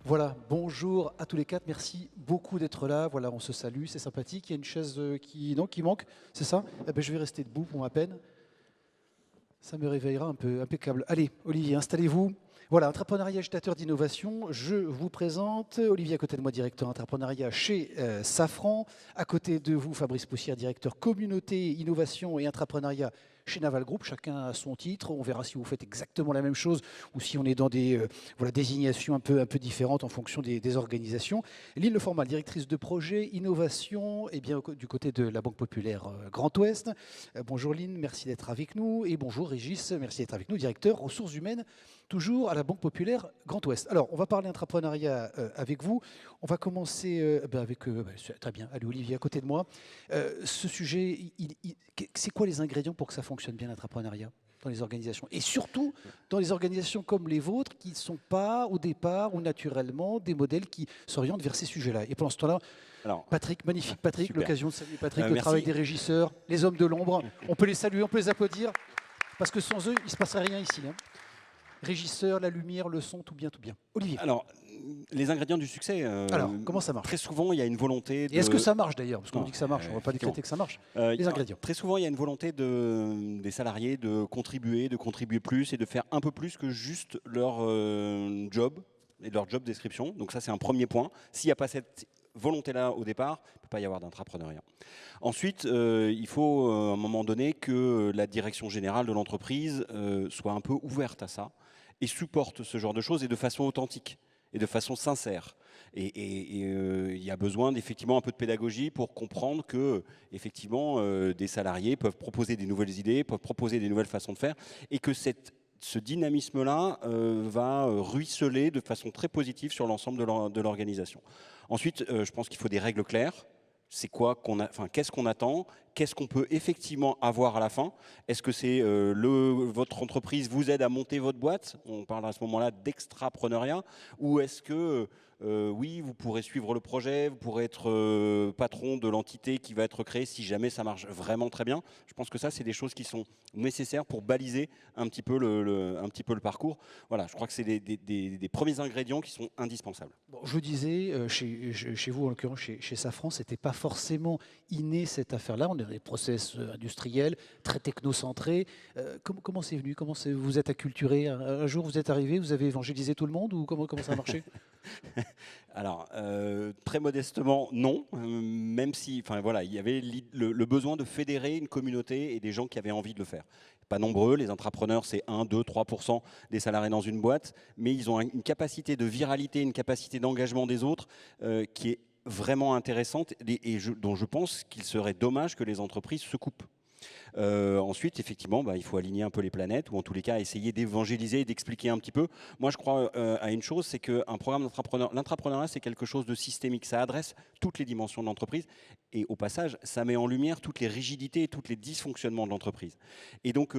Voilà, bonjour à tous les quatre, merci beaucoup d'être là. Voilà, on se salue, c'est sympathique. Il y a une chaise qui manque, c'est ça? Eh ben, je vais rester debout pour ma peine. Ça me réveillera un peu, impeccable. Allez, Olivier, installez-vous. Voilà, entrepreneuriat agitateur d'innovation. Je vous présente Olivier à côté de moi, directeur entrepreneuriat chez Safran. À côté de vous, Fabrice Poussière, directeur communauté, innovation et entrepreneuriat chez Naval Group. Chacun a son titre. On verra si vous faites exactement la même chose ou si on est dans des voilà, désignations un peu différentes en fonction des organisations. Lynn Leformal, directrice de projet, innovation, et bien du côté de la Banque Populaire Grand Ouest. Bonjour Lynn, merci d'être avec nous. Et bonjour Régis, merci d'être avec nous, directeur ressources humaines, toujours à la Banque Populaire Grand Ouest. Alors, on va parler entrepreneuriat avec vous. On va commencer avec, très bien, allez Olivier, à côté de moi. Ce sujet, c'est quoi les ingrédients pour que ça fonctionne bien l'entrepreneuriat dans les organisations? Et surtout, dans les organisations comme les vôtres, qui ne sont pas au départ ou naturellement des modèles qui s'orientent vers ces sujets-là. Et pendant ce temps-là, Alors, Patrick, magnifique Patrick, super. l'occasion de saluer Patrick, le Merci. travail des régisseurs, les hommes de l'ombre. On peut les saluer, on peut les applaudir, parce que sans eux, il ne se passerait rien ici. Hein. Régisseurs, la lumière, le son, tout bien, tout bien. Olivier. Alors, les ingrédients du succès, Alors, comment ça marche? très souvent, il y a une volonté de... Et est-ce que ça marche d'ailleurs? Parce qu'on Non, dit que ça marche, on ne va pas décréter que ça marche. Les ingrédients. Très souvent, il y a une volonté des salariés de contribuer plus et de faire un peu plus que juste leur job et leur job description. Donc ça, c'est un premier point. S'il n'y a pas cette volonté-là au départ, il ne peut pas y avoir d'entrepreneuriat. Ensuite, il faut à un moment donné que la direction générale de l'entreprise soit un peu ouverte à ça et supporte ce genre de choses et de façon authentique et de façon sincère. Et il y a besoin d'effectivement un peu de pédagogie pour comprendre que effectivement des salariés peuvent proposer des nouvelles idées, peuvent proposer des nouvelles façons de faire, et que ce dynamisme-là va ruisseler de façon très positive sur l'ensemble de l'organisation. Ensuite, je pense qu'il faut des règles claires. C'est quoi qu'est-ce qu'on attend? Qu'est-ce qu'on peut effectivement avoir à la fin? Est-ce que c'est votre entreprise vous aide à monter votre boîte? On parle à ce moment-là d'extrapreneuriat. Ou est-ce que oui, vous pourrez suivre le projet, vous pourrez être patron de l'entité qui va être créée si jamais ça marche vraiment très bien. Je pense que ça, c'est des choses qui sont nécessaires pour baliser un petit peu le parcours. Voilà, je crois que c'est des premiers ingrédients qui sont indispensables. Bon, je disais, chez vous, en l'occurrence chez Safran, ce n'était pas forcément inné cette affaire-là. On est dans des process industriels, très technocentrés. Comment c'est venu? Vous êtes acculturé? Un jour, vous êtes arrivé, vous avez évangélisé tout le monde ou comment ça a marché? Alors, très modestement, non. Même si, enfin voilà, il y avait le besoin de fédérer une communauté et des gens qui avaient envie de le faire. Pas nombreux, les entrepreneurs, c'est 1, 2, 3% des salariés dans une boîte, mais ils ont une capacité de viralité, une capacité d'engagement des autres qui est vraiment intéressante et dont je pense qu'il serait dommage que les entreprises se coupent. Ensuite, effectivement, il faut aligner un peu les planètes, ou en tous les cas essayer d'évangéliser et d'expliquer un petit peu. Moi, je crois à une chose, c'est qu'un programme l'entrepreneuriat, c'est quelque chose de systémique. Ça adresse toutes les dimensions de l'entreprise. Et au passage, ça met en lumière toutes les rigidités et tous les dysfonctionnements de l'entreprise. Et donc,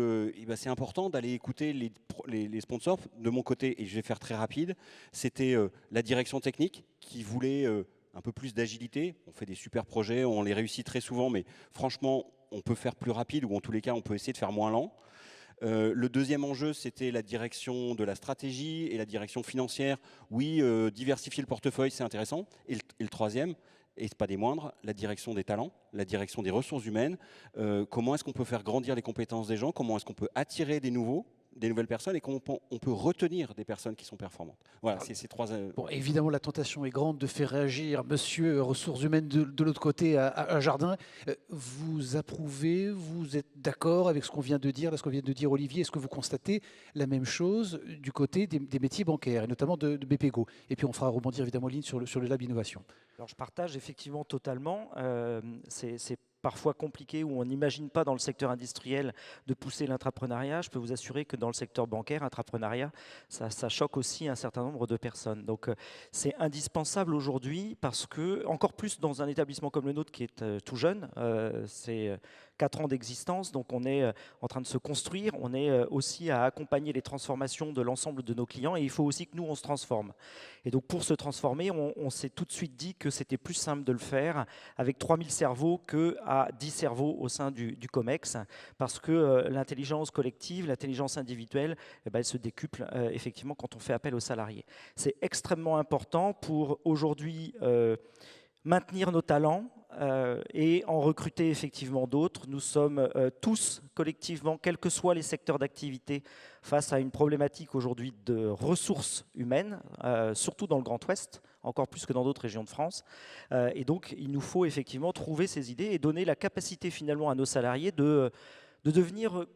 c'est important d'aller écouter les sponsors. De mon côté, et je vais faire très rapide, c'était la direction technique qui voulait un peu plus d'agilité. On fait des super projets, on les réussit très souvent, mais franchement, on peut faire plus rapide ou en tous les cas, on peut essayer de faire moins lent. Le deuxième enjeu, c'était la direction de la stratégie et la direction financière. Oui, diversifier le portefeuille, c'est intéressant. Et le troisième, et pas des moindres, la direction des talents, la direction des ressources humaines. Comment est-ce qu'on peut faire grandir les compétences des gens? Comment est-ce qu'on peut attirer des nouvelles personnes et comment on peut retenir des personnes qui sont performantes. Voilà, c'est ces trois... Bon, évidemment, la tentation est grande de faire réagir monsieur ressources humaines de l'autre côté à Jardin. Vous approuvez, vous êtes d'accord avec ce qu'on vient de dire, là, ce qu'on vient de dire Olivier? Est-ce que vous constatez la même chose du côté des métiers bancaires et notamment de BPGO? Et puis on fera rebondir évidemment Lynn sur le Lab Innovation. Alors je partage effectivement totalement. C'est parfois compliqué où on n'imagine pas dans le secteur industriel de pousser l'intrapreneuriat. Je peux vous assurer que dans le secteur bancaire, intrapreneuriat, ça choque aussi un certain nombre de personnes. Donc c'est indispensable aujourd'hui parce que, encore plus dans un établissement comme le nôtre qui est tout jeune, c'est 4 ans d'existence, donc on est en train de se construire, on est aussi à accompagner les transformations de l'ensemble de nos clients et il faut aussi que nous, on se transforme. Et donc pour se transformer, on s'est tout de suite dit que c'était plus simple de le faire avec 3000 cerveaux qu'à 10 cerveaux au sein du COMEX, parce que l'intelligence collective, l'intelligence individuelle, eh ben, elle se décuple effectivement quand on fait appel aux salariés. C'est extrêmement important pour aujourd'hui maintenir nos talents et en recruter effectivement d'autres. Nous sommes tous collectivement, quels que soient les secteurs d'activité, face à une problématique aujourd'hui de ressources humaines, surtout dans le Grand Ouest, encore plus que dans d'autres régions de France. Et donc, il nous faut effectivement trouver ces idées et donner la capacité finalement à nos salariés de devenir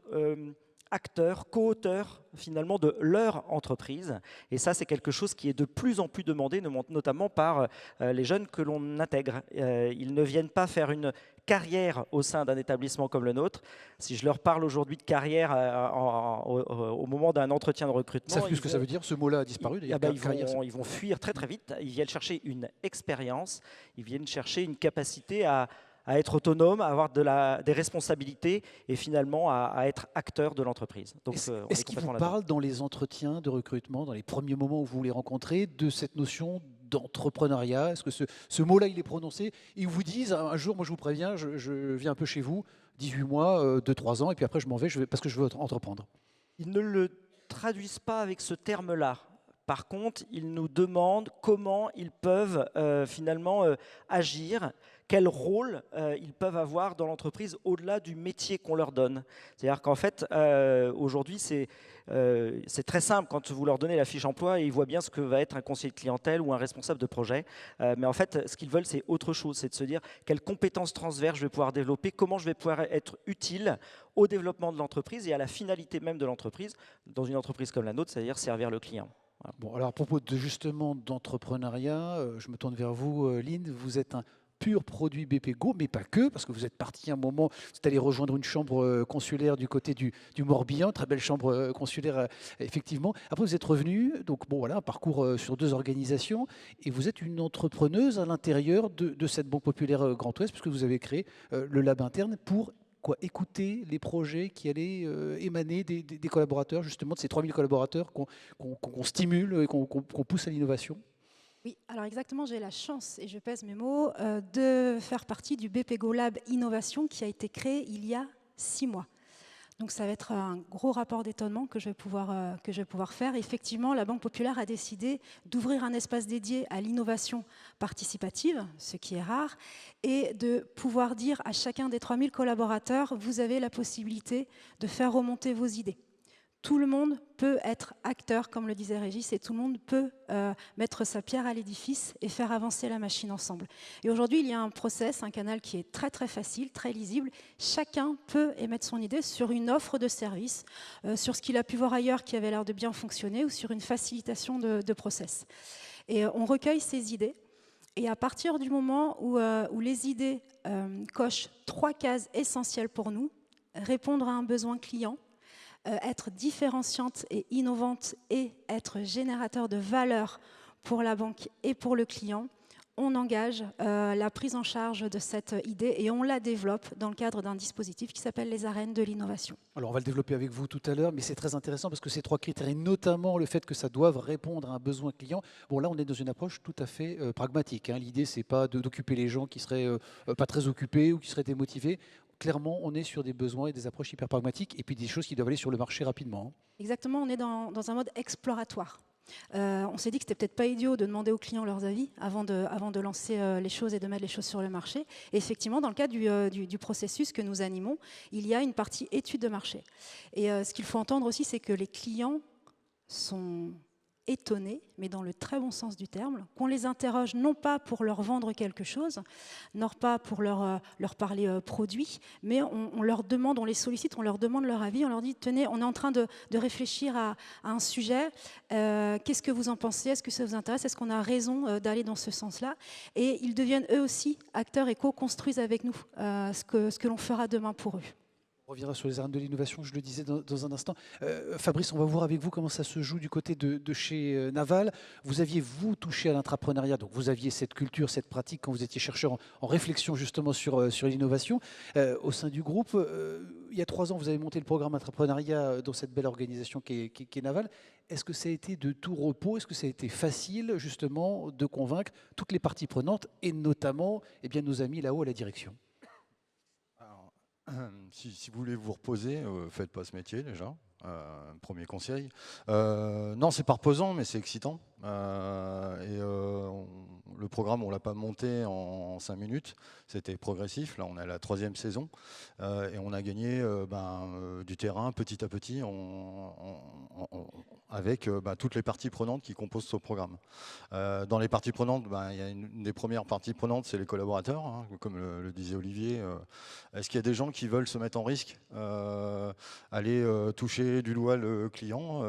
acteurs, co-auteurs finalement de leur entreprise. Et ça, c'est quelque chose qui est de plus en plus demandé, notamment par les jeunes que l'on intègre. Ils ne viennent pas faire une carrière au sein d'un établissement comme le nôtre. Si je leur parle aujourd'hui de carrière au moment d'un entretien de recrutement... Ça fait ce que ça veut dire, ce mot-là a disparu. Ils vont fuir très très vite. Ils viennent chercher une expérience, ils viennent chercher une capacité à être autonome, à avoir des responsabilités et finalement à être acteur de l'entreprise. Est-ce qu'ils vous parlent dans les entretiens de recrutement, dans les premiers moments où vous les rencontrez, de cette notion d'entrepreneuriat? Est-ce que ce mot-là, il est prononcé? Ils vous disent, un jour, moi je vous préviens, je viens un peu chez vous, 18 mois, 2-3 ans, et puis après je m'en vais parce que je veux entreprendre. Ils ne le traduisent pas avec ce terme-là. Par contre, ils nous demandent comment ils peuvent finalement agir, quel rôle ils peuvent avoir dans l'entreprise au-delà du métier qu'on leur donne. C'est-à-dire qu'en fait, aujourd'hui, c'est très simple quand vous leur donnez la fiche emploi et ils voient bien ce que va être un conseiller de clientèle ou un responsable de projet. Mais en fait, ce qu'ils veulent, c'est autre chose. C'est de se dire quelles compétences transverses je vais pouvoir développer, comment je vais pouvoir être utile au développement de l'entreprise et à la finalité même de l'entreprise, dans une entreprise comme la nôtre, c'est-à-dire servir le client. Voilà. Bon, alors à propos justement d'entrepreneuriat, je me tourne vers vous, Lynn. Vous êtes un pur produit BPGO, mais pas que, parce que vous êtes parti un moment, vous êtes allé rejoindre une chambre consulaire du côté du Morbihan, très belle chambre consulaire, effectivement. Après, vous êtes revenu, donc bon, voilà, un parcours sur 2 organisations, et vous êtes une entrepreneuse à l'intérieur de cette Banque Populaire Grand Ouest, puisque vous avez créé le lab interne pour écouter les projets qui allaient émaner des collaborateurs, justement, de ces 3000 collaborateurs qu'on stimule et qu'on pousse à l'innovation. Oui, alors exactement, j'ai la chance, et je pèse mes mots, de faire partie du BPGO Lab Innovation qui a été créé il y a 6 mois. Donc ça va être un gros rapport d'étonnement que je vais pouvoir faire. Effectivement, la Banque Populaire a décidé d'ouvrir un espace dédié à l'innovation participative, ce qui est rare, et de pouvoir dire à chacun des 3000 collaborateurs, vous avez la possibilité de faire remonter vos idées. Tout le monde peut être acteur, comme le disait Régis, et tout le monde peut mettre sa pierre à l'édifice et faire avancer la machine ensemble. Et aujourd'hui, il y a un process, un canal qui est très très facile, très lisible. Chacun peut émettre son idée sur une offre de service, sur ce qu'il a pu voir ailleurs qui avait l'air de bien fonctionner ou sur une facilitation de process. Et on recueille ces idées. Et à partir du moment où les idées cochent 3 cases essentielles pour nous, répondre à un besoin client, être différenciante et innovante et être générateur de valeur pour la banque et pour le client, on engage la prise en charge de cette idée et on la développe dans le cadre d'un dispositif qui s'appelle les arènes de l'innovation. Alors on va le développer avec vous tout à l'heure, mais c'est très intéressant parce que ces 3 critères, et notamment le fait que ça doive répondre à un besoin client, bon là on est dans une approche tout à fait pragmatique. Hein. L'idée c'est pas d'occuper les gens qui seraient pas très occupés ou qui seraient démotivés. Clairement, on est sur des besoins et des approches hyper pragmatiques et puis des choses qui doivent aller sur le marché rapidement. Exactement, on est dans un mode exploratoire. On s'est dit que c'était peut-être pas idiot de demander aux clients leurs avis avant de lancer les choses et de mettre les choses sur le marché. Et effectivement, dans le cadre du processus que nous animons, il y a une partie étude de marché. Et ce qu'il faut entendre aussi, c'est que les clients sont étonnés, mais dans le très bon sens du terme, qu'on les interroge non pas pour leur vendre quelque chose, non pas pour leur parler produit, mais on leur demande, on les sollicite, on leur demande leur avis, on leur dit, tenez, on est en train de réfléchir à un sujet, qu'est-ce que vous en pensez, est-ce que ça vous intéresse, est-ce qu'on a raison d'aller dans ce sens-là? Et ils deviennent eux aussi acteurs et co-construisent avec nous ce que l'on fera demain pour eux. On reviendra sur les arènes de l'innovation, je le disais dans un instant. Fabrice, on va voir avec vous comment ça se joue du côté de chez Naval. Vous aviez, vous, touché à l'entrepreneuriat, donc vous aviez cette culture, cette pratique quand vous étiez chercheur en réflexion justement sur l'innovation. Au sein du groupe, il y a 3 ans, vous avez monté le programme entrepreneuriat dans cette belle organisation qui est Naval. Est-ce que ça a été de tout repos? Est-ce que ça a été facile justement de convaincre toutes les parties prenantes et notamment nos amis là-haut à la direction? Si vous voulez vous reposer, faites pas ce métier déjà. Premier conseil. Non, c'est pas reposant, mais c'est excitant. Le programme, on l'a pas monté en 5 minutes. C'était progressif. Là, on est à la 3e saison et on a gagné du terrain petit à petit avec toutes les parties prenantes qui composent ce programme. Dans les parties prenantes, il y a une des premières parties prenantes, c'est les collaborateurs, hein, comme le disait Olivier. Est-ce qu'il y a des gens qui veulent se mettre en risque, aller toucher du doigt le client,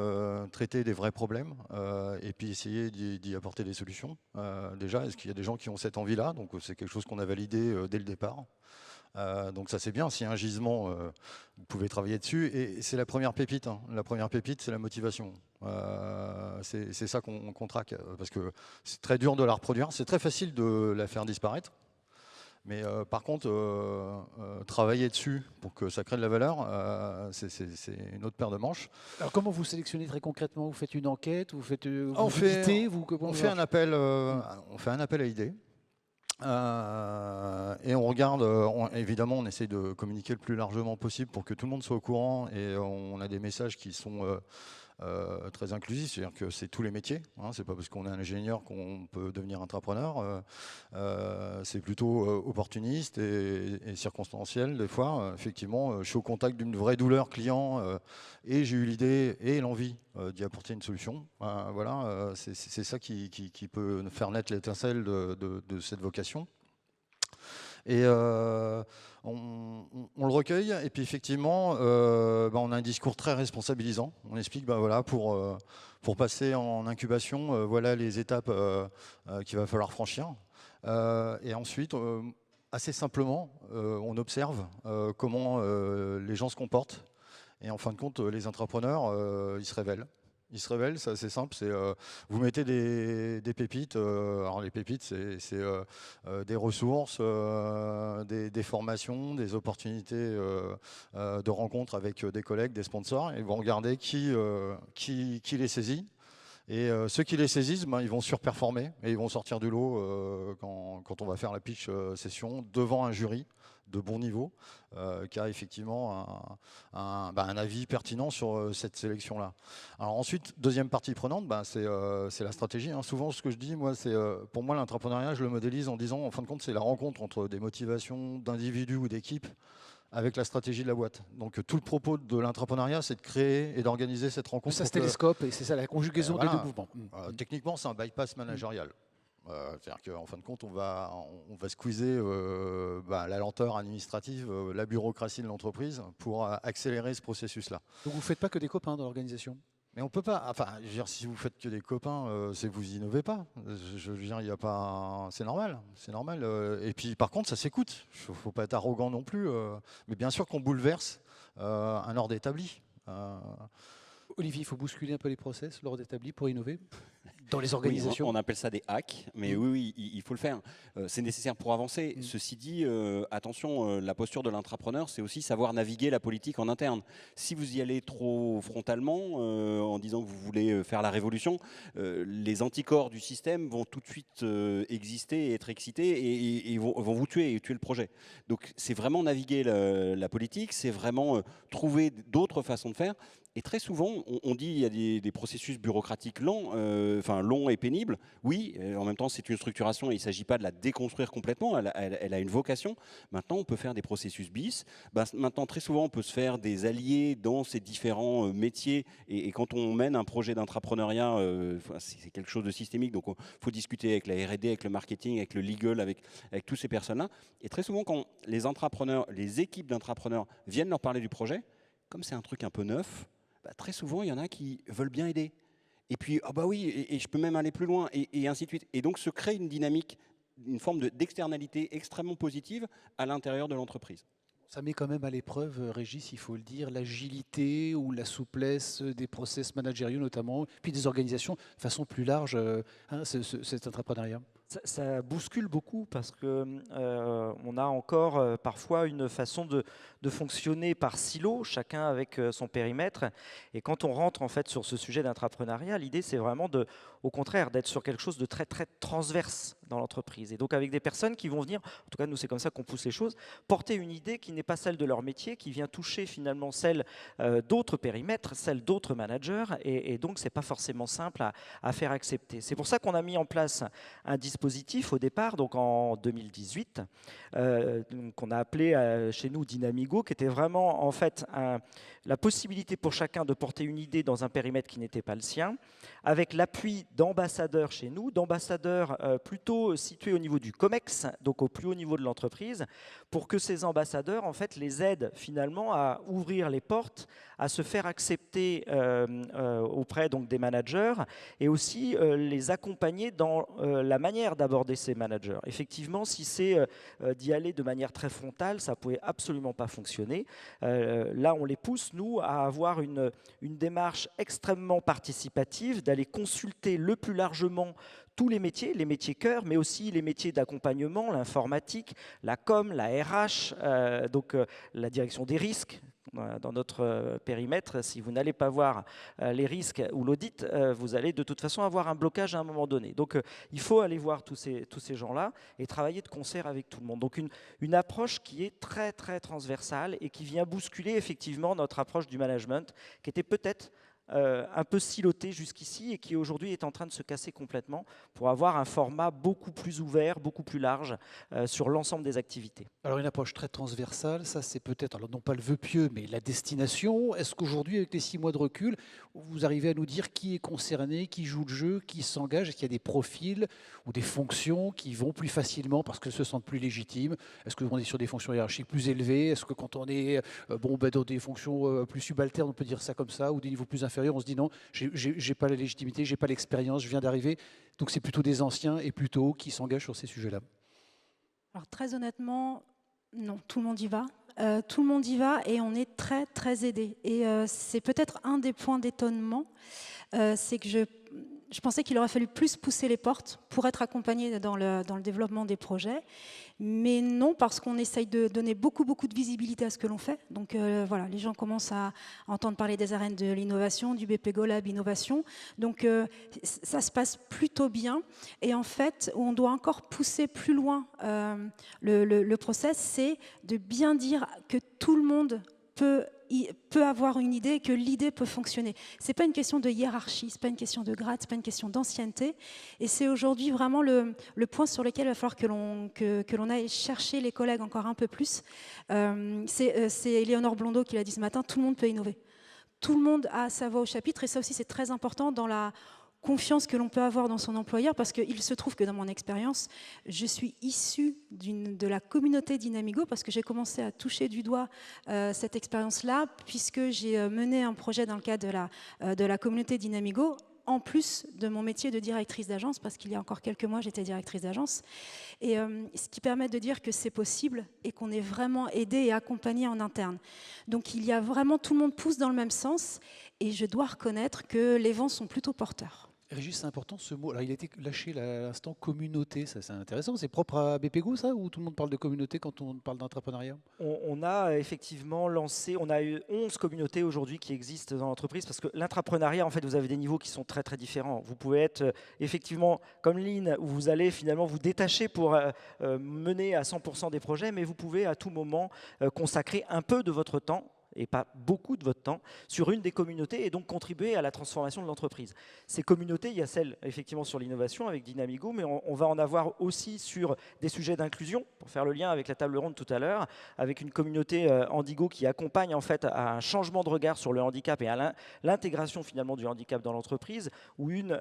traiter des vrais problèmes et puis essayer d'y apporter des solutions? Déjà, est-ce qu'il y a des gens qui ont cette envie-là? Donc c'est quelque chose qu'on a validé dès le départ. Donc ça c'est bien, s'il y a un gisement, vous pouvez travailler dessus. Et c'est la première pépite, hein. La première pépite, c'est la motivation. C'est ça qu'on traque, parce que c'est très dur de la reproduire, c'est très facile de la faire disparaître. Mais par contre, travailler dessus pour que ça crée de la valeur, c'est une autre paire de manches. Alors comment vous sélectionnez très concrètement? Vous faites une enquête? Vous faites on fait un appel à idées. Et on regarde, évidemment on essaie de communiquer le plus largement possible pour que tout le monde soit au courant, et on a des messages qui sont très inclusifs, c'est-à-dire que c'est tous les métiers, hein, c'est pas parce qu'on est un ingénieur qu'on peut devenir entrepreneur, c'est plutôt opportuniste et circonstanciel des fois. Effectivement, je suis au contact d'une vraie douleur client et j'ai eu l'idée et l'envie d'y apporter une solution. Voilà, c'est ça qui peut faire naître l'étincelle de cette vocation. Et on le recueille, et puis effectivement on a un discours très responsabilisant. On explique voilà, pour passer en incubation, voilà les étapes qu'il va falloir franchir, et ensuite assez simplement on observe comment les gens se comportent, et en fin de compte les entrepreneurs ils se révèlent. Ils se révèlent, c'est assez simple, c'est vous mettez des pépites, alors les pépites c'est des ressources, des formations, des opportunités de rencontres avec des collègues, des sponsors, et vous regardez qui les saisit. Et ceux qui les saisissent, ils vont surperformer et ils vont sortir du lot quand on va faire la pitch session devant un jury de bon niveau qui a effectivement un avis pertinent sur cette sélection-là. Alors ensuite, deuxième partie prenante, c'est la stratégie, hein. Souvent, ce que je dis, moi, c'est pour moi l'entrepreneuriat, je le modélise en disant, en fin de compte, c'est la rencontre entre des motivations d'individus ou d'équipes avec la stratégie de la boîte. Donc tout le propos de l'entrepreneuriat, c'est de créer et d'organiser cette rencontre. Ça se télescope, et c'est ça la conjugaison des deux mouvements. Techniquement, c'est un bypass managérial. C'est-à-dire qu'en fin de compte, on va squeezer la lenteur administrative, la bureaucratie de l'entreprise pour accélérer ce processus-là. Donc vous ne faites pas que des copains dans l'organisation? Mais on peut pas. Enfin, je veux dire, si vous faites que des copains, c'est que vous innovez pas. Je veux dire, il y a pas. C'est normal. C'est normal. Et puis, par contre, ça s'écoute. Faut pas être arrogant non plus. Mais bien sûr qu'on bouleverse un ordre établi. Olivier, il faut bousculer un peu les process, l'ordre établi pour innover dans les organisations. Oui, on appelle ça des hacks, mais oui, il faut le faire. C'est nécessaire pour avancer. Ceci dit, attention, la posture de l'intrapreneur, c'est aussi savoir naviguer la politique en interne. Si vous y allez trop frontalement, en disant que vous voulez faire la révolution, les anticorps du système vont tout de suite exister et être excités et vont vous tuer et tuer le projet. Donc c'est vraiment naviguer la politique, c'est vraiment trouver d'autres façons de faire. Et très souvent, on dit qu'il y a des processus bureaucratiques lents, longs et pénibles. Oui, en même temps, c'est une structuration et il ne s'agit pas de la déconstruire complètement. Elle a une vocation. Maintenant, on peut faire des processus bis. Maintenant, très souvent, on peut se faire des alliés dans ces différents métiers. Et quand on mène un projet d'intrapreneuriat, c'est quelque chose de systémique. Donc, il faut discuter avec la R&D, avec le marketing, avec le legal, avec toutes ces personnes-là. Et très souvent, quand les entrepreneurs, les équipes d'intrapreneurs viennent leur parler du projet, comme c'est un truc un peu neuf, très souvent, il y en a qui veulent bien aider. Et puis, oui, et je peux même aller plus loin, et ainsi de suite. Et donc, se crée une dynamique, une forme d'externalité extrêmement positive à l'intérieur de l'entreprise. Ça met quand même à l'épreuve, Régis, il faut le dire, l'agilité ou la souplesse des process managériaux notamment, puis des organisations de façon plus large, cet entrepreneuriat. Ça bouscule beaucoup parce que on a encore parfois une façon de fonctionner par silo, chacun avec son périmètre. Et quand on rentre en fait sur ce sujet d'entrepreneuriat, l'idée c'est vraiment au contraire d'être sur quelque chose de très très transverse dans l'entreprise. Et donc avec des personnes qui vont venir, en tout cas nous c'est comme ça qu'on pousse les choses, porter une idée qui n'est pas celle de leur métier, qui vient toucher finalement celle d'autres périmètres, celle d'autres managers. Et donc c'est pas forcément simple à faire accepter. C'est pour ça qu'on a mis en place un dispositif au départ, donc en 2018, qu'on a appelé chez nous Dynamigo, qui était vraiment en fait la possibilité pour chacun de porter une idée dans un périmètre qui n'était pas le sien, avec l'appui d'ambassadeurs chez nous, d'ambassadeurs plutôt situés au niveau du COMEX, donc au plus haut niveau de l'entreprise, pour que ces ambassadeurs en fait les aident finalement à ouvrir les portes, à se faire accepter auprès donc des managers et aussi les accompagner dans la manière d'aborder ces managers. Effectivement, si c'est d'y aller de manière très frontale, ça ne pouvait absolument pas fonctionner. Là, on les pousse, nous, à avoir une démarche extrêmement participative, d'aller consulter le plus largement tous les métiers cœur, mais aussi les métiers d'accompagnement, l'informatique, la com, la RH, donc la direction des risques. Dans notre périmètre, si vous n'allez pas voir les risques ou l'audit, vous allez de toute façon avoir un blocage à un moment donné. Donc il faut aller voir tous ces gens-là et travailler de concert avec tout le monde. Donc une approche qui est très très transversale et qui vient bousculer effectivement notre approche du management, qui était peut-être un peu siloté jusqu'ici et qui aujourd'hui est en train de se casser complètement pour avoir un format beaucoup plus ouvert, beaucoup plus large sur l'ensemble des activités. Alors une approche très transversale, ça c'est peut-être, alors non pas le vœu pieux, mais la destination. Est-ce qu'aujourd'hui, avec les 6 mois de recul, vous arrivez à nous dire qui est concerné, qui joue le jeu, qui s'engage? Est-ce qu'il y a des profils ou des fonctions qui vont plus facilement parce qu'elles se sentent plus légitimes? Est-ce qu'on est sur des fonctions hiérarchiques plus élevées? Est-ce que quand on est dans des fonctions plus subalternes, on peut dire ça comme ça, ou des niveaux plus inférieurs, on se dit non, j'ai pas la légitimité, j'ai pas l'expérience, je viens d'arriver. Donc c'est plutôt des anciens et plutôt qui s'engagent sur ces sujets-là. Alors très honnêtement, non, tout le monde y va. Tout le monde y va et on est très très aidé. Et c'est peut-être un des points d'étonnement, c'est que je pensais qu'il aurait fallu plus pousser les portes pour être accompagné dans le développement des projets. Mais non, parce qu'on essaye de donner beaucoup de visibilité à ce que l'on fait. Donc voilà, les gens commencent à entendre parler des arènes de l'innovation, du BPGO Lab Innovation. Donc ça se passe plutôt bien. Et en fait, où on doit encore pousser plus loin le process, c'est de bien dire que tout le monde peut avoir une idée et que l'idée peut fonctionner. Ce n'est pas une question de hiérarchie, ce n'est pas une question de grade, ce n'est pas une question d'ancienneté. Et c'est aujourd'hui vraiment le point sur lequel il va falloir que l'on aille chercher les collègues encore un peu plus. C'est Éléonore Blondeau qui l'a dit ce matin, tout le monde peut innover. Tout le monde a sa voix au chapitre et ça aussi c'est très important dans la confiance que l'on peut avoir dans son employeur, parce qu'il se trouve que dans mon expérience, je suis issue de la communauté Dynamigo, parce que j'ai commencé à toucher du doigt cette expérience-là, puisque j'ai mené un projet dans le cadre de la communauté Dynamigo, en plus de mon métier de directrice d'agence, parce qu'il y a encore quelques mois, j'étais directrice d'agence. Et ce qui permet de dire que c'est possible et qu'on est vraiment aidé et accompagné en interne. Donc il y a vraiment, tout le monde pousse dans le même sens, et je dois reconnaître que les vents sont plutôt porteurs. Régis, c'est important ce mot. Alors, il a été lâché à l'instant communauté, ça c'est intéressant. C'est propre à BPGO ça, ou tout le monde parle de communauté quand on parle d'entrepreneuriat? On a effectivement lancé, on a eu 11 communautés aujourd'hui qui existent dans l'entreprise, parce que l'intrapreneuriat, en fait, vous avez des niveaux qui sont très très différents. Vous pouvez être effectivement comme Lynn, où vous allez finalement vous détacher pour mener à 100% des projets, mais vous pouvez à tout moment consacrer un peu de votre temps, et pas beaucoup de votre temps, sur une des communautés et donc contribuer à la transformation de l'entreprise. Ces communautés, il y a celles effectivement sur l'innovation avec Dynamigo, mais on va en avoir aussi sur des sujets d'inclusion, pour faire le lien avec la table ronde tout à l'heure, avec une communauté Handigo qui accompagne en fait à un changement de regard sur le handicap et à l'intégration finalement du handicap dans l'entreprise, ou une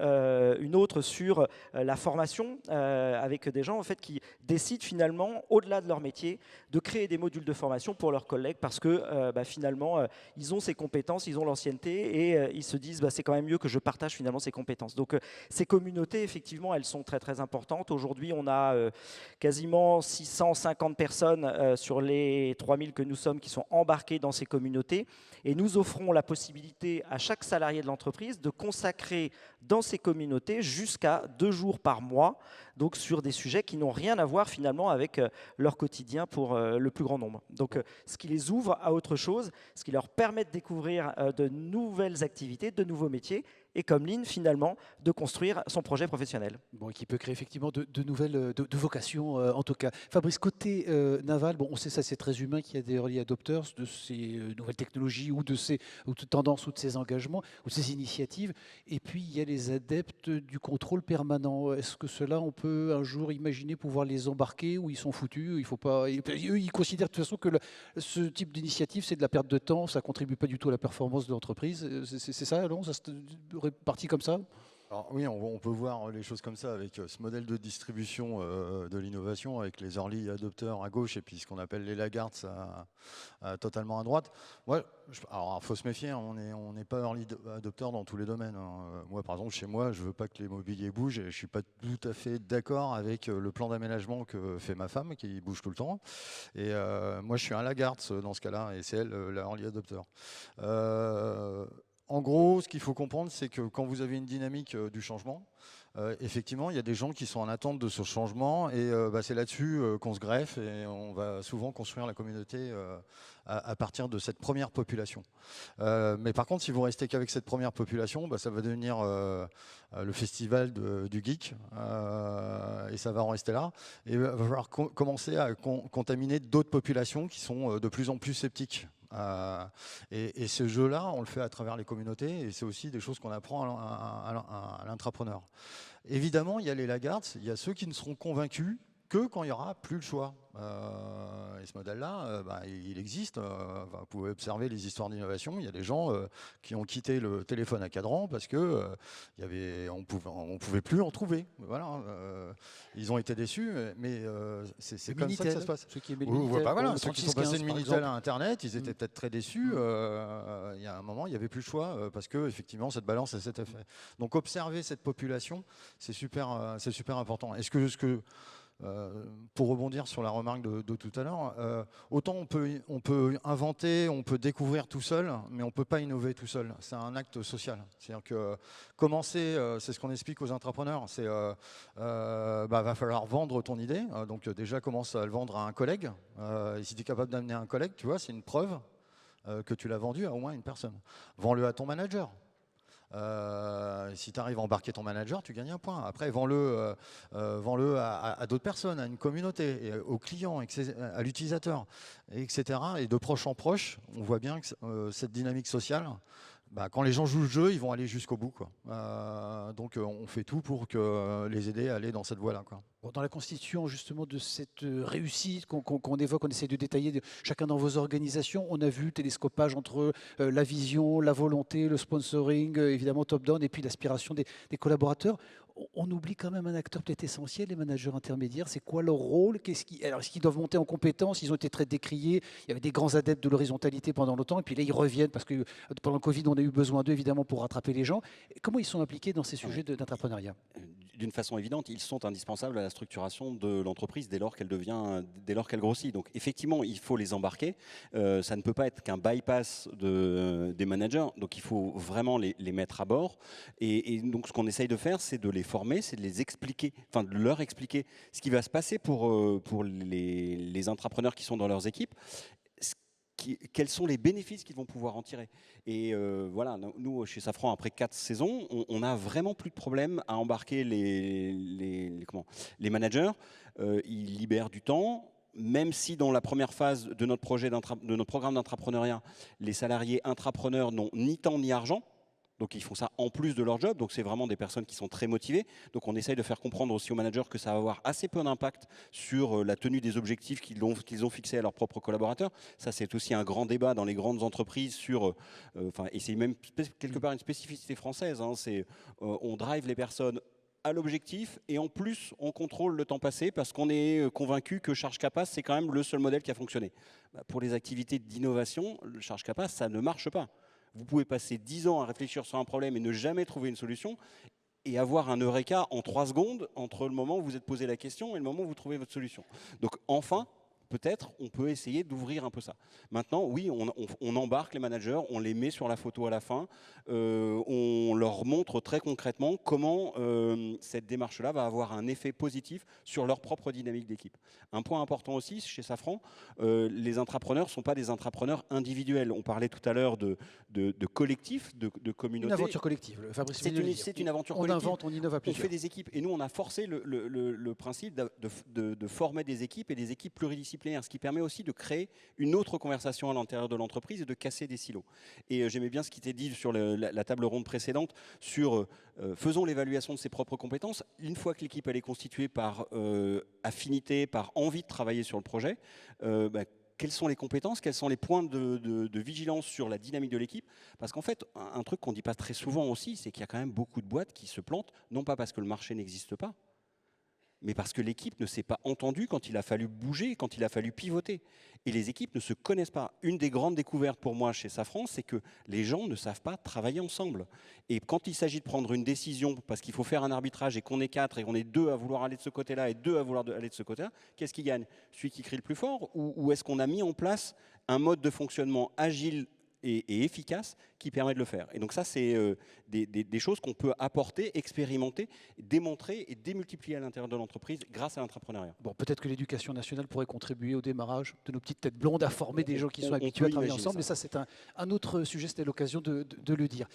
autre sur la formation avec des gens en fait qui décident finalement, au-delà de leur métier, de créer des modules de formation pour leurs collègues, parce que finalement finalement, ils ont ces compétences, ils ont l'ancienneté et ils se disent c'est quand même mieux que je partage finalement ces compétences. Donc ces communautés, effectivement, elles sont très très importantes. Aujourd'hui, on a quasiment 650 personnes sur les 3000 que nous sommes qui sont embarquées dans ces communautés et nous offrons la possibilité à chaque salarié de l'entreprise de consacrer dans ces communautés jusqu'à 2 jours par mois, donc sur des sujets qui n'ont rien à voir finalement avec leur quotidien pour le plus grand nombre. Donc ce qui les ouvre à autre chose, ce qui leur permet de découvrir de nouvelles activités, de nouveaux métiers, et comme Lynn, finalement, de construire son projet professionnel. Bon, et qui peut créer effectivement de nouvelles de vocations, en tout cas. Fabrice, côté naval, bon, on sait ça, c'est très humain qu'il y a des early adopters de ces nouvelles technologies ou de ces tendances ou de ces engagements ou de ces initiatives. Et puis, il y a les adeptes du contrôle permanent. Est-ce que cela, on peut un jour imaginer pouvoir les embarquer ou ils sont foutus? Il faut pas. Eux, ils considèrent de toute façon que ce type d'initiative, c'est de la perte de temps, ça contribue pas du tout à la performance de l'entreprise. C'est ça, non? Ça se répartit comme ça? Alors, oui, on peut voir les choses comme ça avec ce modèle de distribution de l'innovation, avec les early adopteurs à gauche et puis ce qu'on appelle les laggards totalement à droite. Ouais, alors il faut se méfier, on n'est pas early adopteur dans tous les domaines. Moi, par exemple, chez moi, je veux pas que l'immobilier bouge et je suis pas tout à fait d'accord avec le plan d'aménagement que fait ma femme, qui bouge tout le temps. Et moi, je suis un laggard dans ce cas-là, et c'est elle la early adopteur. En gros, ce qu'il faut comprendre, c'est que quand vous avez une dynamique du changement, effectivement, il y a des gens qui sont en attente de ce changement et c'est là-dessus qu'on se greffe et on va souvent construire la communauté à partir de cette première population. Mais par contre, si vous restez qu'avec cette première population, ça va devenir le festival du geek et ça va en rester là. Et il va falloir commencer à contaminer d'autres populations qui sont de plus en plus sceptiques. Et ce jeu-là, on le fait à travers les communautés et c'est aussi des choses qu'on apprend à l'intrapreneur. Évidemment, il y a les laggards, il y a ceux qui ne seront convaincus que quand il n'y aura plus le choix. Et ce modèle-là, il existe. Vous pouvez observer les histoires d'innovation. Il y a des gens qui ont quitté le téléphone à cadran parce que on pouvait plus en trouver. Voilà. Ils ont été déçus, mais c'est comme ça que ça se passe. Ceux qui aimaient le Minitel, ceux qui sont passés de Minitel à Internet, ils étaient peut-être très déçus. Il y a un moment, il n'y avait plus le choix parce que effectivement, cette balance a cet effet. Donc, observer cette population, c'est super important. Pour rebondir sur la remarque de tout à l'heure, autant on peut inventer, on peut découvrir tout seul, mais on ne peut pas innover tout seul. C'est un acte social. C'est-à-dire que commencer, c'est ce qu'on explique aux entrepreneurs, c'est va falloir vendre ton idée. Donc déjà, commence à le vendre à un collègue. Et si tu es capable d'amener un collègue, tu vois, c'est une preuve que tu l'as vendu à au moins une personne. Vends-le à ton manager. Si tu arrives à embarquer ton manager, tu gagnes un point. Après, vends-le à d'autres personnes, à une communauté, aux clients, à l'utilisateur, etc. Et de proche en proche, on voit bien que cette dynamique sociale, quand les gens jouent le jeu, ils vont aller jusqu'au bout, quoi. Donc on fait tout pour les aider à aller dans cette voie-là, quoi. Bon, dans la constitution justement de cette réussite qu'on évoque, on essaie de détailler chacun dans vos organisations, on a vu le télescopage entre la vision, la volonté, le sponsoring, évidemment top-down, et puis l'aspiration des collaborateurs. On oublie quand même un acteur peut-être essentiel, les managers intermédiaires. C'est quoi leur rôle? Alors, est-ce qu'ils doivent monter en compétences? Ils ont été très décriés. Il y avait des grands adeptes de l'horizontalité pendant longtemps, et puis là, ils reviennent parce que pendant le Covid, on a eu besoin d'eux, évidemment, pour rattraper les gens. Comment ils sont impliqués dans ces sujets d'entrepreneuriat? D'une façon évidente, ils sont indispensables à la structuration de l'entreprise dès lors qu'elle grossit. Donc effectivement, il faut les embarquer. Ça ne peut pas être qu'un bypass des managers. Donc il faut vraiment les mettre à bord. Et donc ce qu'on essaye de faire, c'est de les former, c'est de les expliquer, enfin de leur expliquer ce qui va se passer pour les entrepreneurs qui sont dans leurs équipes. Quels sont les bénéfices qu'ils vont pouvoir en tirer. Et voilà, nous, chez Safran, après 4 saisons, on n'a vraiment plus de problème à embarquer les managers. Ils libèrent du temps, même si dans la première phase de notre programme d'entrepreneuriat, les salariés intrapreneurs n'ont ni temps ni argent. Donc ils font ça en plus de leur job, donc c'est vraiment des personnes qui sont très motivées. Donc on essaye de faire comprendre aussi aux managers que ça va avoir assez peu d'impact sur la tenue des objectifs qu'ils ont fixés à leurs propres collaborateurs. Ça c'est aussi un grand débat dans les grandes entreprises sur, et c'est même quelque part une spécificité française, hein, on drive les personnes à l'objectif et en plus on contrôle le temps passé parce qu'on est convaincu que Charge Capace c'est quand même le seul modèle qui a fonctionné. Pour les activités d'innovation, le Charge Capace ça ne marche pas. Vous pouvez passer 10 ans à réfléchir sur un problème et ne jamais trouver une solution et avoir un eureka en 3 secondes entre le moment où vous êtes posé la question et le moment où vous trouvez votre solution. Donc enfin, peut-être on peut essayer d'ouvrir un peu ça. Maintenant, oui, on embarque les managers, on les met sur la photo à la fin, on leur montre très concrètement comment cette démarche-là va avoir un effet positif sur leur propre dynamique d'équipe. Un point important aussi chez Safran, les intrapreneurs ne sont pas des intrapreneurs individuels. On parlait tout à l'heure de collectif, de communauté. Une aventure collective, Fabrice. C'est une aventure on collective. On invente, on innove à plusieurs. On fait des équipes. Et nous, on a forcé le principe de former des équipes et des équipes pluridisciplinaires, ce qui permet aussi de créer une autre conversation à l'intérieur de l'entreprise et de casser des silos. Et j'aimais bien ce qui était dit sur la table ronde précédente sur faisons l'évaluation de ses propres compétences. Une fois que l'équipe elle est constituée par affinité, par envie de travailler sur le projet, quelles sont les compétences, quels sont les points de vigilance sur la dynamique de l'équipe. Parce qu'en fait, un truc qu'on ne dit pas très souvent aussi, c'est qu'il y a quand même beaucoup de boîtes qui se plantent, non pas parce que le marché n'existe pas, mais parce que l'équipe ne s'est pas entendue quand il a fallu bouger, quand il a fallu pivoter. Et les équipes ne se connaissent pas. Une des grandes découvertes pour moi chez Safran, c'est que les gens ne savent pas travailler ensemble. Et quand il s'agit de prendre une décision, parce qu'il faut faire un arbitrage et qu'on est 4 et qu'on est 2 à vouloir aller de ce côté-là et 2 à vouloir aller de ce côté-là, qu'est-ce qui gagne? Celui qui crie le plus fort? Ou est-ce qu'on a mis en place un mode de fonctionnement agile et efficace qui permet de le faire. Et donc ça, c'est des choses qu'on peut apporter, expérimenter, démontrer et démultiplier à l'intérieur de l'entreprise grâce à l'entrepreneuriat. Bon, peut-être que l'éducation nationale pourrait contribuer au démarrage de nos petites têtes blondes à former des gens qui sont habitués à travailler ensemble, mais ça c'est un autre sujet, c'était l'occasion de le dire.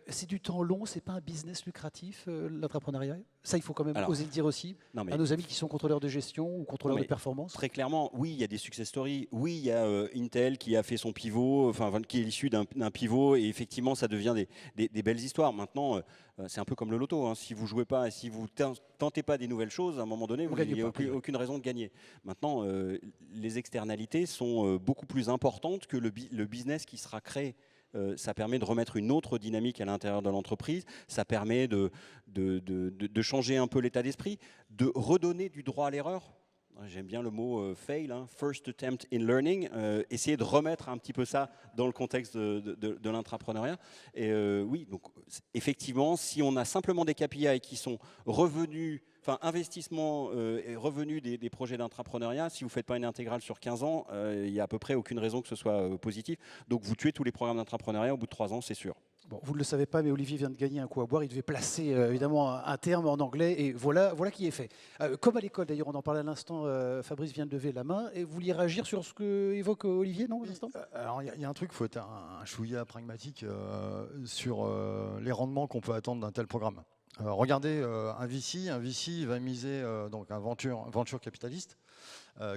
C'est du temps long, c'est pas un business lucratif, l'entrepreneuriat? Ça, il faut quand même oser le dire aussi à nos amis qui sont contrôleurs de gestion ou contrôleurs de performance. Très clairement, oui, il y a des success stories. Oui, il y a Intel qui a fait son pivot, enfin qui est issu d'un pivot, et effectivement, ça devient des belles histoires. Maintenant, c'est un peu comme le loto. Hein. Si vous jouez pas, si vous tentez pas des nouvelles choses, à un moment donné, il n'y a aucune raison de gagner. Maintenant, les externalités sont beaucoup plus importantes que le business qui sera créé. Ça permet de remettre une autre dynamique à l'intérieur de l'entreprise, ça permet de changer un peu l'état d'esprit, de redonner du droit à l'erreur. J'aime bien le mot fail, hein, first attempt in learning, essayer de remettre un petit peu ça dans le contexte de l'intrapreneuriat. Et oui, donc effectivement, si on a simplement des KPI qui sont revenus, enfin investissement et revenus des projets d'intrapreneuriat, si vous ne faites pas une intégrale sur 15 ans, il n'y a à peu près aucune raison que ce soit positif. Donc vous tuez tous les programmes d'intrapreneuriat au bout de 3 ans, c'est sûr. Bon, vous ne le savez pas, mais Olivier vient de gagner un coup à boire. Il devait placer évidemment un terme en anglais, et voilà qui est fait. Comme à l'école, d'ailleurs, on en parlait à l'instant, Fabrice vient de lever la main. Et vous vouliez réagir sur ce qu'évoque Olivier, non, à l'instant? Alors, il y a un truc, il faut être un chouïa pragmatique sur les rendements qu'on peut attendre d'un tel programme. Regardez un VC va miser donc un venture capitaliste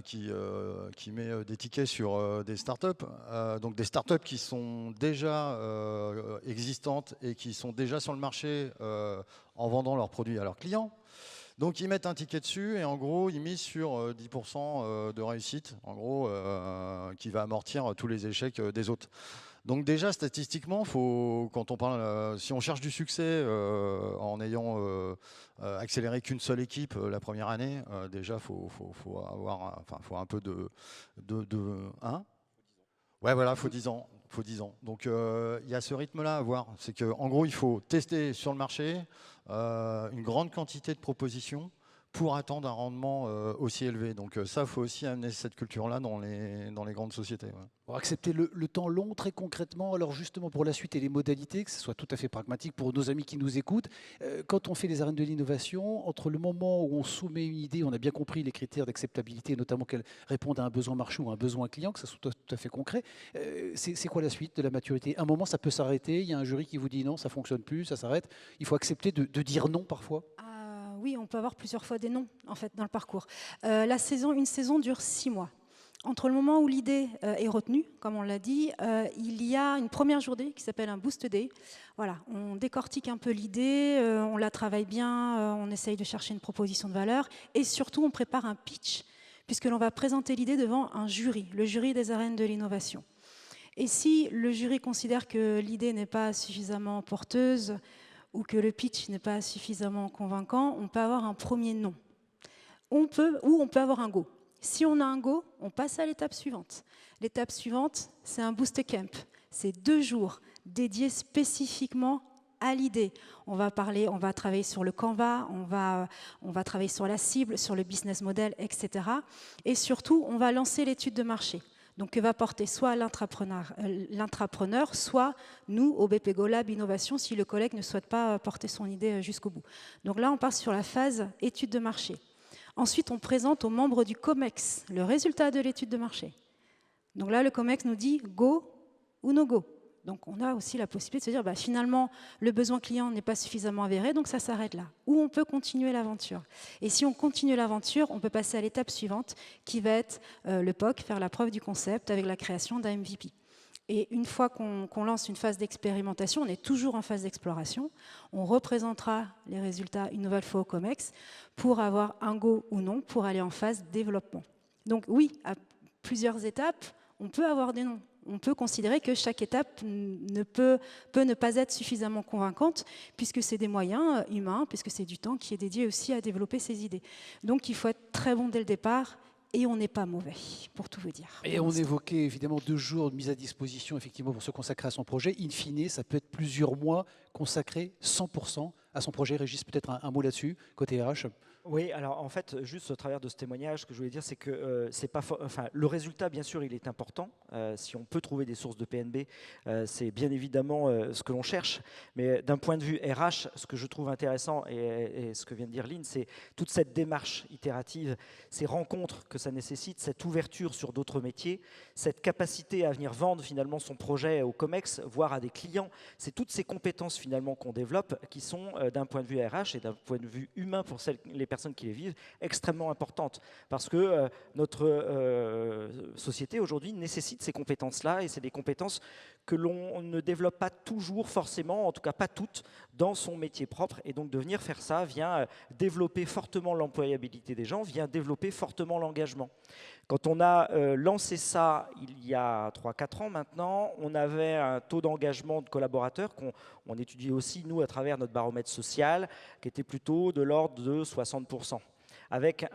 qui met des tickets sur des startups, donc des startups qui sont déjà existantes et qui sont déjà sur le marché en vendant leurs produits à leurs clients. Donc ils mettent un ticket dessus et en gros ils misent sur 10% de réussite, en gros qui va amortir tous les échecs des autres. Donc déjà statistiquement, quand on parle, si on cherche du succès en ayant accéléré qu'une seule équipe la première année, déjà faut un peu de ouais voilà, faut 10 ans. Donc il y a ce rythme-là à avoir. C'est qu'en gros, il faut tester sur le marché une grande quantité de propositions pour attendre un rendement aussi élevé. Donc ça, il faut aussi amener cette culture-là dans les grandes sociétés. Ouais. Pour accepter le temps long, très concrètement, alors justement pour la suite et les modalités, que ce soit tout à fait pragmatique pour nos amis qui nous écoutent, quand on fait les arènes de l'innovation, entre le moment où on soumet une idée, on a bien compris les critères d'acceptabilité, notamment qu'elle réponde à un besoin marché ou à un besoin client, que ça soit tout à fait concret, c'est quoi la suite de la maturité? À un moment, ça peut s'arrêter, il y a un jury qui vous dit non, ça ne fonctionne plus, ça s'arrête. Il faut accepter de dire non parfois. Oui, on peut avoir plusieurs fois des noms en fait, dans le parcours. Une saison dure 6 mois. Entre le moment où l'idée est retenue, comme on l'a dit, il y a une première journée qui s'appelle un Boost Day. Voilà, on décortique un peu l'idée, on la travaille bien, on essaye de chercher une proposition de valeur et surtout on prépare un pitch puisque l'on va présenter l'idée devant un jury, le jury des arènes de l'innovation. Et si le jury considère que l'idée n'est pas suffisamment porteuse ou que le pitch n'est pas suffisamment convaincant, on peut avoir un premier non. On peut avoir un go. Si on a un go, on passe à l'étape suivante. L'étape suivante, c'est un boost camp. C'est 2 jours dédiés spécifiquement à l'idée. On va travailler sur le Canva, on va travailler sur la cible, sur le business model, etc. Et surtout, on va lancer l'étude de marché. Donc, que va porter soit l'intrapreneur, soit nous, au BPGO Lab Innovation, si le collègue ne souhaite pas porter son idée jusqu'au bout. Donc là, on part sur la phase étude de marché. Ensuite, on présente aux membres du COMEX le résultat de l'étude de marché. Donc là, le COMEX nous dit go ou no go. Donc on a aussi la possibilité de se dire finalement, le besoin client n'est pas suffisamment avéré, donc ça s'arrête là. Ou on peut continuer l'aventure. Et si on continue l'aventure, on peut passer à l'étape suivante, qui va être le POC, faire la preuve du concept avec la création d'un MVP. Et une fois qu'on lance une phase d'expérimentation, on est toujours en phase d'exploration, on représentera les résultats une nouvelle fois au COMEX pour avoir un go ou non, pour aller en phase développement. Donc oui, à plusieurs étapes, on peut avoir des noms. On peut considérer que chaque étape peut ne pas être suffisamment convaincante, puisque c'est des moyens humains, puisque c'est du temps qui est dédié aussi à développer ces idées. Donc il faut être très bon dès le départ, et on n'est pas mauvais, pour tout vous dire. Et on évoquait évidemment 2 jours de mise à disposition effectivement pour se consacrer à son projet. In fine, ça peut être plusieurs mois consacrés 100% à son projet. Régis, peut-être un mot là-dessus, côté RH. Oui, alors en fait, juste au travers de ce témoignage, ce que je voulais dire, c'est que c'est pas, le résultat, bien sûr, il est important. Si on peut trouver des sources de PNB, c'est bien évidemment ce que l'on cherche. Mais d'un point de vue RH, ce que je trouve intéressant, et ce que vient de dire Lynn, c'est toute cette démarche itérative, ces rencontres que ça nécessite, cette ouverture sur d'autres métiers, cette capacité à venir vendre finalement son projet au COMEX, voire à des clients. C'est toutes ces compétences finalement qu'on développe qui sont, d'un point de vue RH et d'un point de vue humain pour les personnes qui les vivent, extrêmement importantes. Parce que notre société aujourd'hui nécessite ces compétences-là, et c'est des compétences que l'on ne développe pas toujours forcément, en tout cas pas toutes, dans son métier propre. Et donc de venir faire ça vient développer fortement l'employabilité des gens, vient développer fortement l'engagement. Quand on a lancé ça il y a 3-4 ans maintenant, on avait un taux d'engagement de collaborateurs qu'on étudiait aussi, nous, à travers notre baromètre social, qui était plutôt de l'ordre de 60%. Avec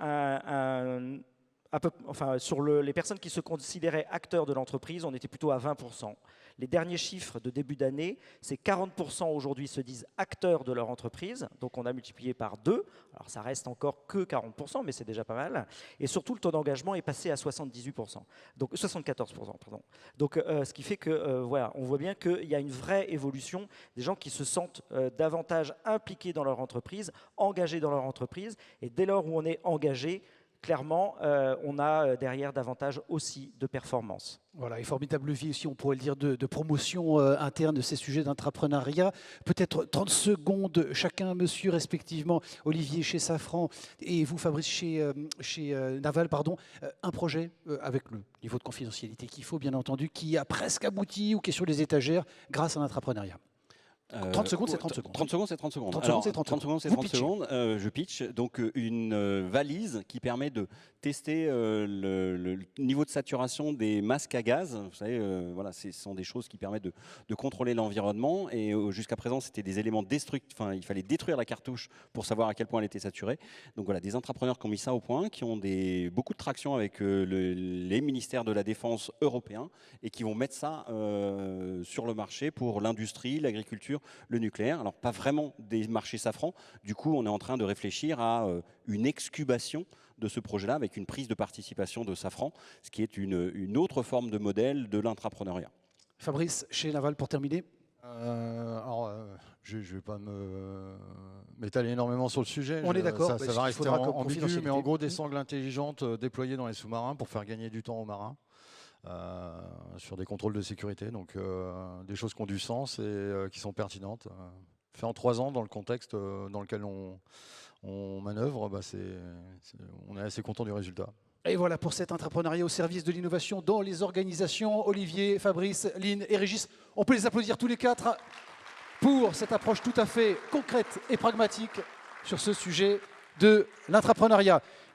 sur les personnes qui se considéraient acteurs de l'entreprise, on était plutôt à 20%. Les derniers chiffres de début d'année, c'est 40% aujourd'hui se disent acteurs de leur entreprise, donc on a multiplié par 2. Alors ça reste encore que 40%, mais c'est déjà pas mal. Et surtout, le taux d'engagement est passé à 78%, donc 74%, pardon. Donc ce qui fait que voilà, on voit bien qu'il y a une vraie évolution des gens qui se sentent davantage impliqués dans leur entreprise, engagés dans leur entreprise, et dès lors où on est engagé, clairement, on a derrière davantage aussi de performance. Voilà, et formidable levier aussi, on pourrait le dire, de promotion interne de ces sujets d'intrapreneuriat. Peut-être 30 secondes, chacun, monsieur, respectivement, Olivier chez Safran et vous, Fabrice, chez Naval, pardon, un projet avec le niveau de confidentialité qu'il faut, bien entendu, qui a presque abouti ou qui est sur les étagères grâce à l'intrapreneuriat. 30 secondes, c'est 30 secondes. 30 secondes, c'est 30 secondes. 30 secondes, c'est 30 30 secondes, c'est 30 secondes. Je pitch donc une valise qui permet de tester le niveau de saturation des masques à gaz. Vous savez, voilà, ce sont des choses qui permettent de contrôler l'environnement. Et jusqu'à présent, c'était des éléments destructifs. Enfin, il fallait détruire la cartouche pour savoir à quel point elle était saturée. Donc voilà, des intrapreneurs qui ont mis ça au point, qui ont beaucoup de traction avec les ministères de la Défense européens et qui vont mettre ça sur le marché pour l'industrie, l'agriculture, le nucléaire. Alors pas vraiment des marchés Safran. Du coup, on est en train de réfléchir à une excubation de ce projet-là avec une prise de participation de Safran, ce qui est une autre forme de modèle de l'intrapreneuriat. Fabrice, chez Naval, pour terminer. Je ne vais pas m'étaler énormément sur le sujet. On est d'accord. Ça va rester ambigu, mais en gros, des sangles intelligentes déployées dans les sous-marins pour faire gagner du temps aux marins. Sur des contrôles de sécurité, donc des choses qui ont du sens et qui sont pertinentes. Fait en 3 ans, dans le contexte dans lequel on manœuvre, on est assez content du résultat. Et voilà pour cet entrepreneuriat au service de l'innovation dans les organisations. Olivier, Fabrice, Lynn et Régis, on peut les applaudir tous les 4 pour cette approche tout à fait concrète et pragmatique sur ce sujet de l'intrapreneuriat.